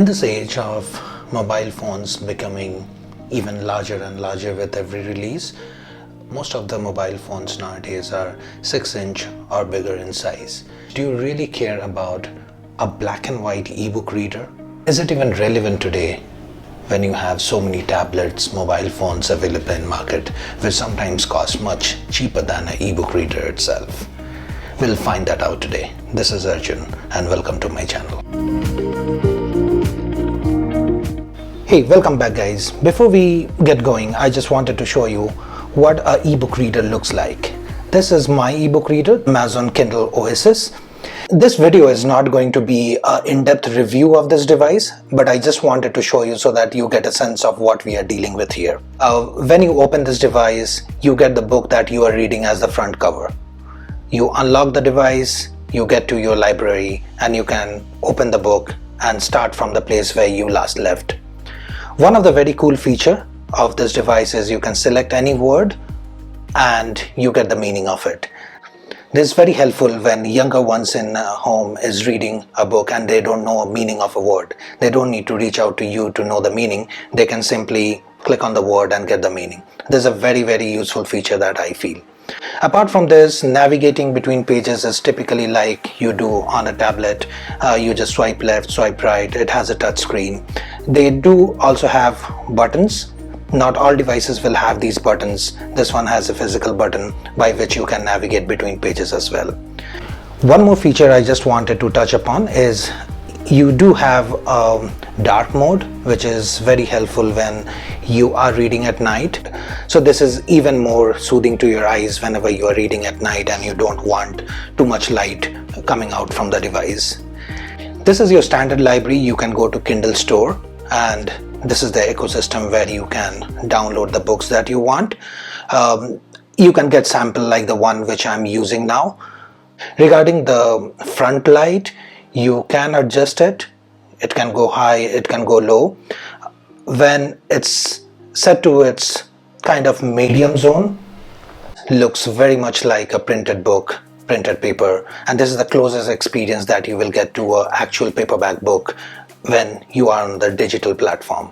In this age of mobile phones becoming even larger and larger with every release, most of the mobile phones nowadays are 6-inch or bigger in size. Do you really care about a black and white ebook reader? Is it even relevant today when you have so many tablets, mobile phones available in market, which sometimes cost much cheaper than an ebook reader itself? We'll find that out today. This is Arjun and welcome to my channel. Hey, welcome back guys. Before we get going, I just wanted to show you what an ebook reader looks like. This is my ebook reader, Amazon Kindle Oasis. This video is not going to be an in-depth review of this device, but I just wanted to show you so that you get a sense of what we are dealing with here. When you open this device, you get the book that you are reading as the front cover. You unlock the device, you get to your library, and you can open the book and start from the place where you last left. One of the very cool features of this device is you can select any word and you get the meaning of it. This is very helpful when younger ones in home is reading a book and they don't know the meaning of a word. They don't need to reach out to you to know the meaning. They can simply click on the word and get the meaning. This is a very, very useful feature that I feel. Apart from this, navigating between pages is typically like you do on a tablet. You just swipe left, swipe right. It has a touch screen. They do also have buttons. Not all devices will have these buttons. This one has a physical button by which you can navigate between pages as well. One more feature I just wanted to touch upon is you do have a dark mode, which is very helpful when you are reading at night. So this is even more soothing to your eyes whenever you are reading at night and you don't want too much light coming out from the device. This is your standard library. You can go to Kindle store, and this is the ecosystem where you can download the books that you want. You can get sample like the one which I'm using now. Regarding the front light, you can adjust it. It can go high, it can go low. When it's set to its kind of medium zone, looks very much like a printed book, printed paper, and this is the closest experience that you will get to an actual paperback book when you are on the digital platform.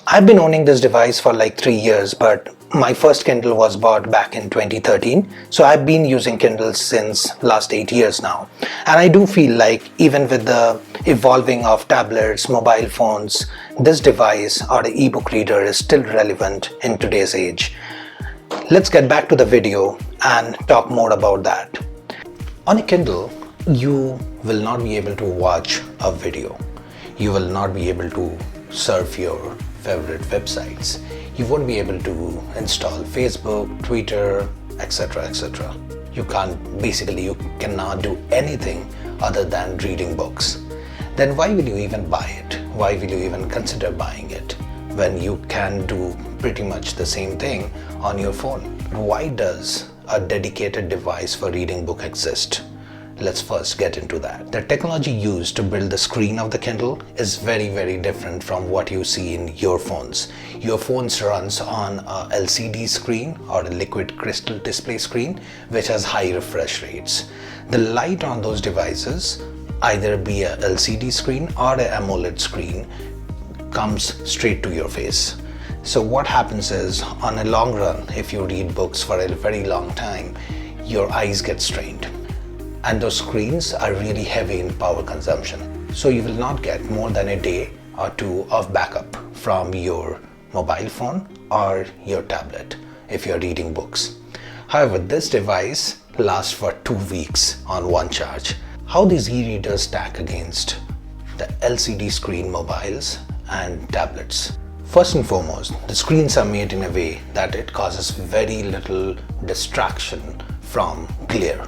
I've been owning this device for like 3 years, but my first Kindle was bought back in 2013. So I've been using Kindle since last 8 years now. And I do feel like even with the evolving of tablets, mobile phones, this device or the ebook reader is still relevant in today's age. Let's get back to the video and talk more about that. On a Kindle, you will not be able to watch a video. You will not be able to surf your favorite websites. You won't be able to install Facebook, Twitter, etc. etc. You cannot do anything other than reading books. Then why will you even buy it? Why will you even consider buying it when you can do pretty much the same thing on your phone? Why does a dedicated device for reading book exist? Let's first get into that. The technology used to build the screen of the Kindle is very, very different from what you see in your phones. Your phones runs on a LCD screen or a liquid crystal display screen, which has high refresh rates. The light on those devices, either be a LCD screen or a AMOLED screen, comes straight to your face. So what happens is, on a long run, if you read books for a very long time, your eyes get strained. And those screens are really heavy in power consumption. So you will not get more than a day or two of backup from your mobile phone or your tablet if you're reading books. However, this device lasts for 2 weeks on one charge. How these e-readers stack against the LCD screen mobiles and tablets? First and foremost, the screens are made in a way that it causes very little distraction from glare.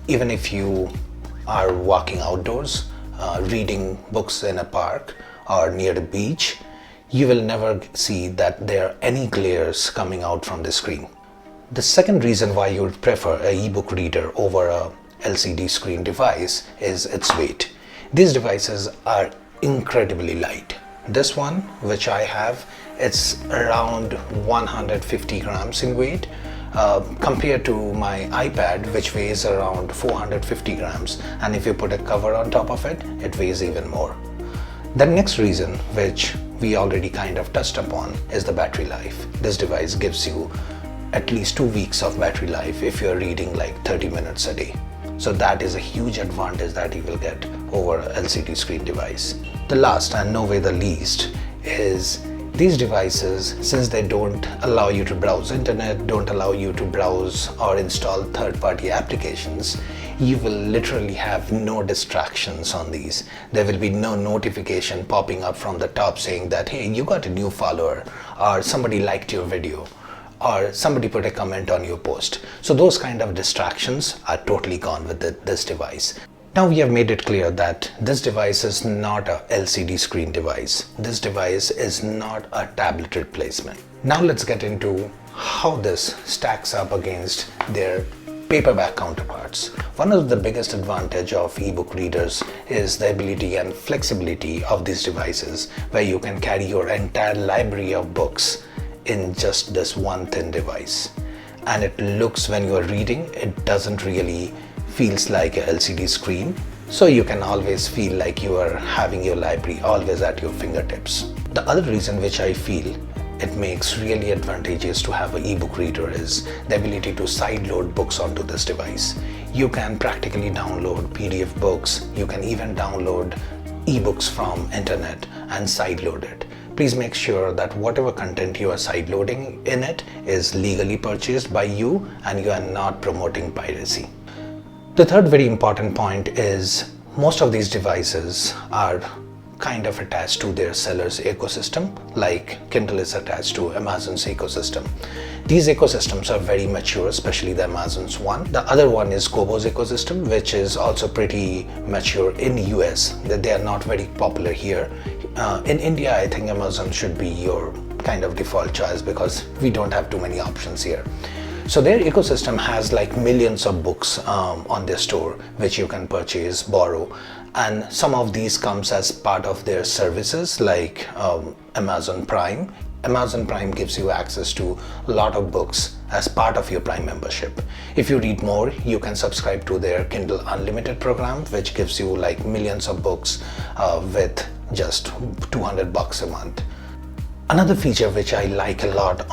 Even if you are walking outdoors, reading books in a park or near the beach, you will never see that there are any glares coming out from the screen. The second reason why you would prefer an ebook reader over a LCD screen device is its weight. These devices are incredibly light. This one, which I have, it's around 150 grams in weight. Compared to my iPad, which weighs around 450 grams, and if you put a cover on top of it, it weighs even more. The next reason, which we already kind of touched upon, is the battery life. This device gives you at least 2 weeks of battery life if you're reading like 30 minutes a day. So that is a huge advantage that you will get over an LCD screen device. The last and no way the least is these devices, since they don't allow you to browse internet, don't allow you to browse or install third-party applications, you will literally have no distractions on these. There will be no notification popping up from the top saying that, hey, you got a new follower, or somebody liked your video, or somebody put a comment on your post. So those kind of distractions are totally gone with this device. Now we have made it clear that this device is not a LCD screen device. This device is not a tablet replacement. Now let's get into how this stacks up against their paperback counterparts. One of the biggest advantage of ebook readers is the ability and flexibility of these devices, where you can carry your entire library of books in just this one thin device. And it looks, when you are reading, it doesn't really feels like a LCD screen, so you can always feel like you are having your library always at your fingertips. The other reason which I feel it makes really advantageous to have an ebook reader is the ability to sideload books onto this device. You can practically download PDF books, you can even download ebooks from internet and sideload it. Please make sure that whatever content you are sideloading in it is legally purchased by you and you are not promoting piracy. The third very important point is most of these devices are kind of attached to their seller's ecosystem, like Kindle is attached to Amazon's ecosystem. These ecosystems are very mature, especially the Amazon's one. The other one is Kobo's ecosystem, which is also pretty mature in US. They are not very popular here. In India, I think Amazon should be your kind of default choice because we don't have too many options here. So their ecosystem has like millions of books on their store, which you can purchase, borrow, and some of these comes as part of their services like Amazon Prime. Amazon Prime gives you access to a lot of books as part of your Prime membership. If you read more, you can subscribe to their Kindle Unlimited program, which gives you like millions of books with just $200 a month. Another feature which I like a lot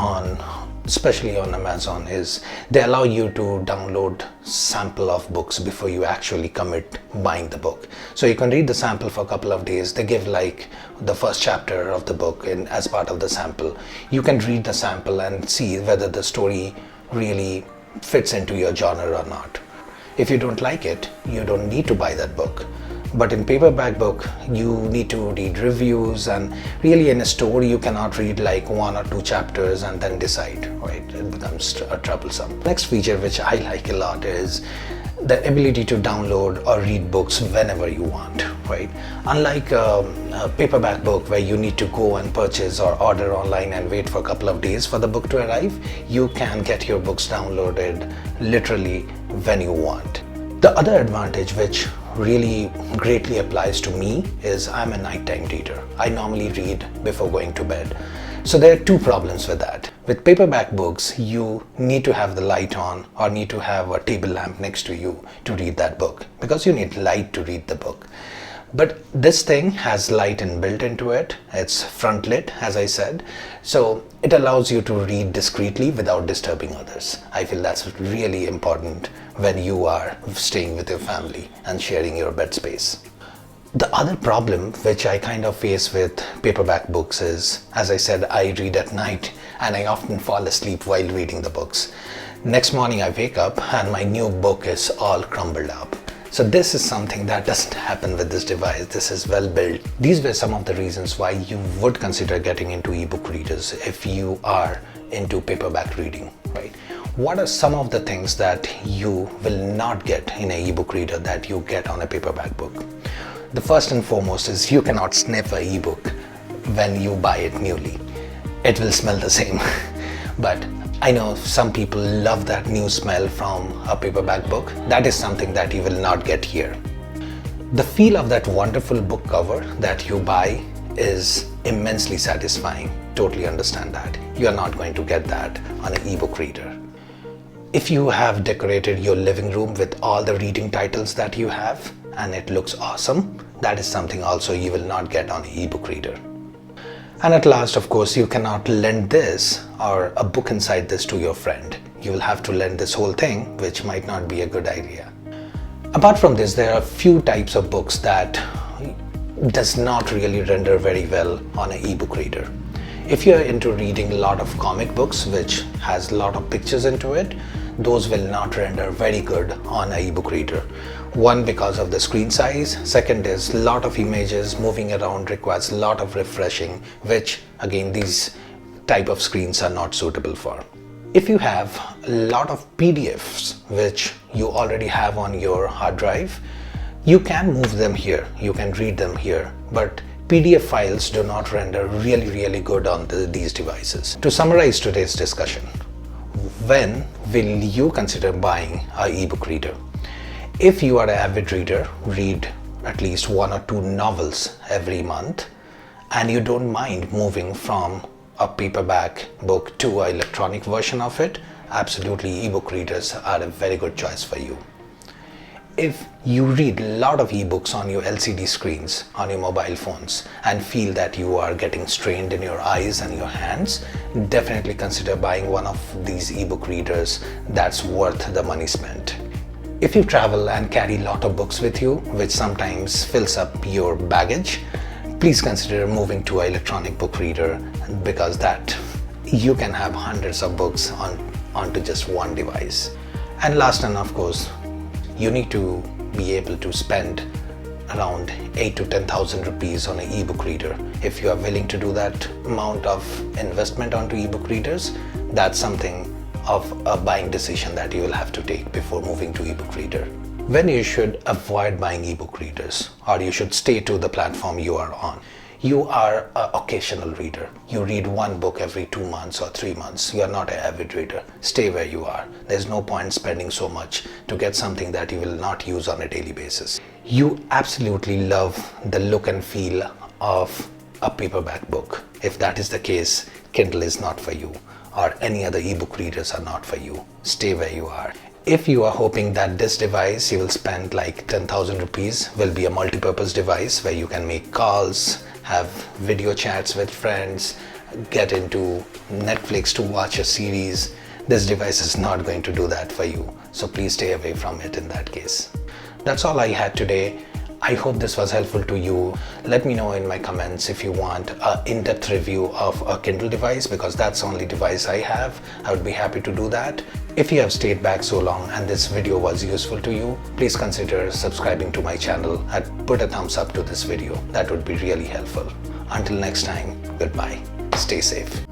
especially on Amazon, is they allow you to download sample of books before you actually commit buying the book. So you can read the sample for a couple of days. They give like the first chapter of the book as part of the sample. You can read the sample and see whether the story really fits into your genre or not. If you don't like it, you don't need to buy that book. But in paperback book, you need to read reviews, and really in a story you cannot read like 1 or 2 chapters and then decide, right? It becomes troublesome. Next feature which I like a lot is the ability to download or read books whenever you want, right? Unlike a paperback book where you need to go and purchase or order online and wait for a couple of days for the book to arrive, you can get your books downloaded literally when you want. The other advantage which really greatly applies to me is I'm a nighttime reader. I normally read before going to bed. So there are 2 problems with that. With paperback books, you need to have the light on or need to have a table lamp next to you to read that book, because you need light to read the book. But this thing has light inbuilt into it. It's front lit, as I said. So it allows you to read discreetly without disturbing others. I feel that's really important when you are staying with your family and sharing your bed space. The other problem which I kind of face with paperback books is, as I said, I read at night and I often fall asleep while reading the books. Next morning I wake up and my new book is all crumbled up. So this is something that doesn't happen with this device. This is well built. These were some of the reasons why you would consider getting into ebook readers if you are into paperback reading, right? What are some of the things that you will not get in an ebook reader that you get on a paperback book? The first and foremost is you cannot sniff an ebook when you buy it newly. It will smell the same. But I know some people love that new smell from a paperback book. That is something that you will not get here. The feel of that wonderful book cover that you buy is immensely satisfying. Totally understand that. You are not going to get that on an ebook reader. If you have decorated your living room with all the reading titles that you have and it looks awesome, That is something also you will not get on an ebook reader. And at last, of course, you cannot lend this or a book inside this to your friend. You will have to lend this whole thing, which might not be a good idea. Apart from this, there are a few types of books that does not really render very well on an ebook reader. If you're into reading a lot of comic books, which has a lot of pictures into it, those will not render very good on an ebook reader. One, because of the screen size. Second is a lot of images moving around requires a lot of refreshing, which again these type of screens are not suitable for. If you have a lot of PDFs which you already have on your hard drive, you can move them here, you can read them here, but PDF files do not render really good on these devices. To summarize today's discussion, when will you consider buying an ebook reader? If you are an avid reader, read at least 1 or 2 novels every month, and you don't mind moving from a paperback book to an electronic version of it, absolutely ebook readers are a very good choice for you. If you read a lot of ebooks on your LCD screens, on your mobile phones, and feel that you are getting strained in your eyes and your hands, definitely consider buying one of these ebook readers that's worth the money spent. If you travel and carry a lot of books with you, which sometimes fills up your baggage, please consider moving to an electronic book reader, because that you can have hundreds of books onto just one device. And last, and of course, you need to be able to spend around 8 to 10,000 rupees on an ebook reader. If you are willing to do that amount of investment onto ebook readers, that's something of a buying decision that you will have to take before moving to ebook reader. When you should avoid buying ebook readers, or you should stay to the platform you are on. You are an occasional reader. You read one book every 2 months or 3 months. You are not an avid reader. Stay where you are. There's no point spending so much to get something that you will not use on a daily basis. You absolutely love the look and feel of a paperback book. If that is the case, Kindle is not for you, or any other ebook readers are not for you. Stay where you are. If you are hoping that this device you will spend like 10,000 rupees will be a multi-purpose device where you can make calls, have video chats with friends, get into Netflix to watch a series, this device is not going to do that for you. So please stay away from it in that case. That's all I had today. I hope this was helpful to you. Let me know in my comments if you want an in-depth review of a Kindle device, because that's the only device I have. I would be happy to do that. If you have stayed back so long and this video was useful to you, please consider subscribing to my channel and put a thumbs up to this video. That would be really helpful. Until next time, goodbye. Stay safe.